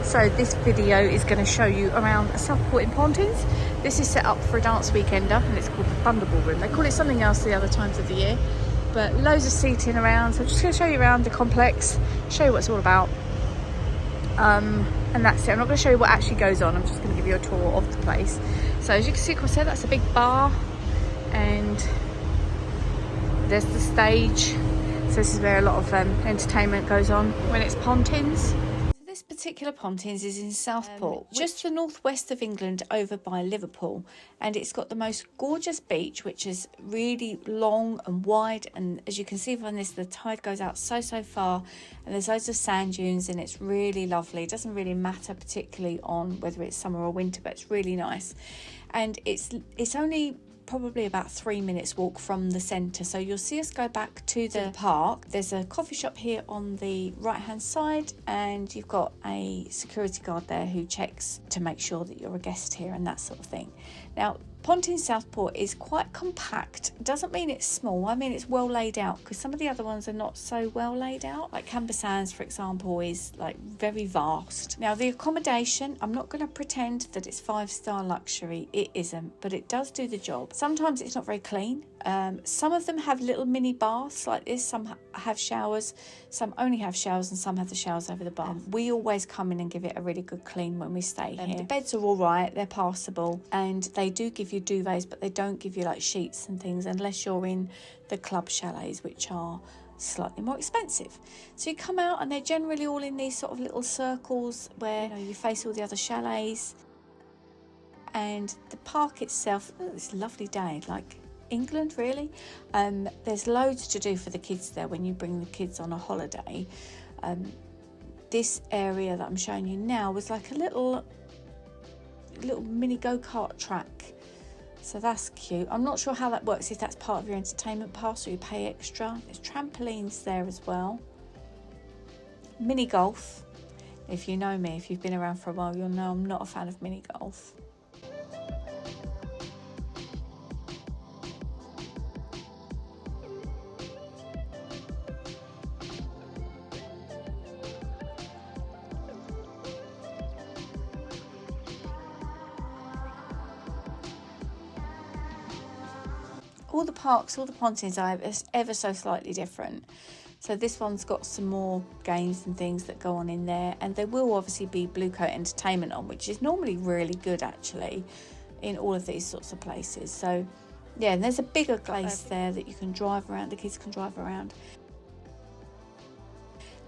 So this video is going to show you around Southport in Pontins. This is set up for a dance weekender and it's called the Thunderball Room. They call it something else the other times of the year, but loads of seating around. So I'm just going to show you around the complex, show you what it's all about, and that's it. I'm not going to show you what actually goes on, I'm just going to give you a tour of the place. So as you can see across there, that's a big bar and there's the stage. So this is where a lot of entertainment goes on when it's Pontins. This particular Pontins is in Southport, just the northwest of England over by Liverpool, and it's got the most gorgeous beach, which is really long and wide, and as you can see from this, the tide goes out so far, and there's loads of sand dunes and it's really lovely. It doesn't really matter particularly on whether it's summer or winter, but it's really nice. And it's only probably about 3 minutes walk from the centre, so you'll see us go back to the park. There's a coffee shop here on the right hand side, and you've got a security guard there who checks to make sure that you're a guest here and that sort of thing. Now Pontins Southport is quite compact. Doesn't mean it's small, I mean it's well laid out, because some of the other ones are not so well laid out. Like Camber Sands, for example, is like very vast. Now the accommodation, I'm not going to pretend that it's 5-star luxury, it isn't, but it does do the job. Sometimes it's not very clean. Some of them have little mini baths like this, some have showers, some only have showers, and some have the showers over the bath. We always come in and give it a really good clean when we stay here. The beds are all right, they're passable, and they do give you duvets, but they don't give you like sheets and things unless you're in the club chalets, which are slightly more expensive. So you come out and they're generally all in these sort of little circles where you face all the other chalets. And the park itself, it's a lovely day, like England really. There's loads to do for the kids there when you bring the kids on a holiday. This area that I'm showing you now was like a little mini go-kart track, so that's cute. I'm not sure how that works, if that's part of your entertainment pass or you pay extra. There's trampolines there as well. Mini golf. If you know me, if you've been around for a while, you'll know I'm not a fan of mini golf. All the parks, all the Pontins are ever so slightly different. So this one's got some more games and things that go on in there, and there will obviously be Blue Coat entertainment on, which is normally really good actually in all of these sorts of places. So yeah, and there's a bigger place there that you can drive around, the kids can drive around,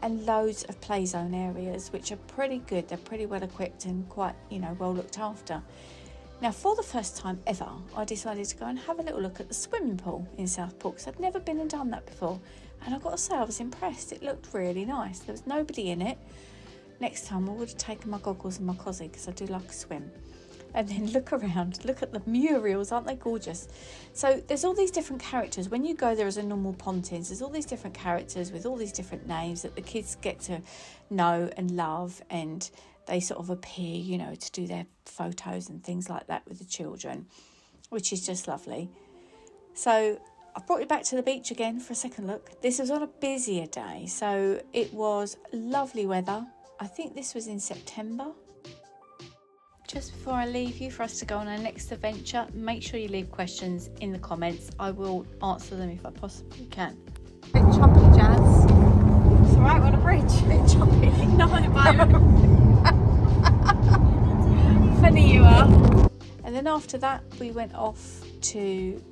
and loads of play zone areas which are pretty good. They're pretty well equipped and quite, well looked after. Now, for the first time ever, I decided to go and have a little look at the swimming pool in Southport, because I'd never been and done that before. And I've got to say, I was impressed. It looked really nice. There was nobody in it. Next time, I would have taken my goggles and my cosy, because I do like a swim. And then look around, look at the murals, aren't they gorgeous? So there's all these different characters. When you go there as a normal Pontins, there's all these different characters with all these different names that the kids get to know and love, and they sort of appear, to do their photos and things like that with the children, which is just lovely. So I've brought you back to the beach again for a second look. This was on a busier day, so it was lovely weather. I think this was in September. Just before I leave you for us to go on our next adventure, make sure you leave questions in the comments. I will answer them if I possibly can. Bit choppy, Jazz. It's alright, we're on a bridge. Bit choppy. Not on a boat. Funny you are. And then after that, we went off to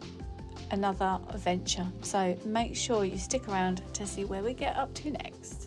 another adventure. So make sure you stick around to see where we get up to next.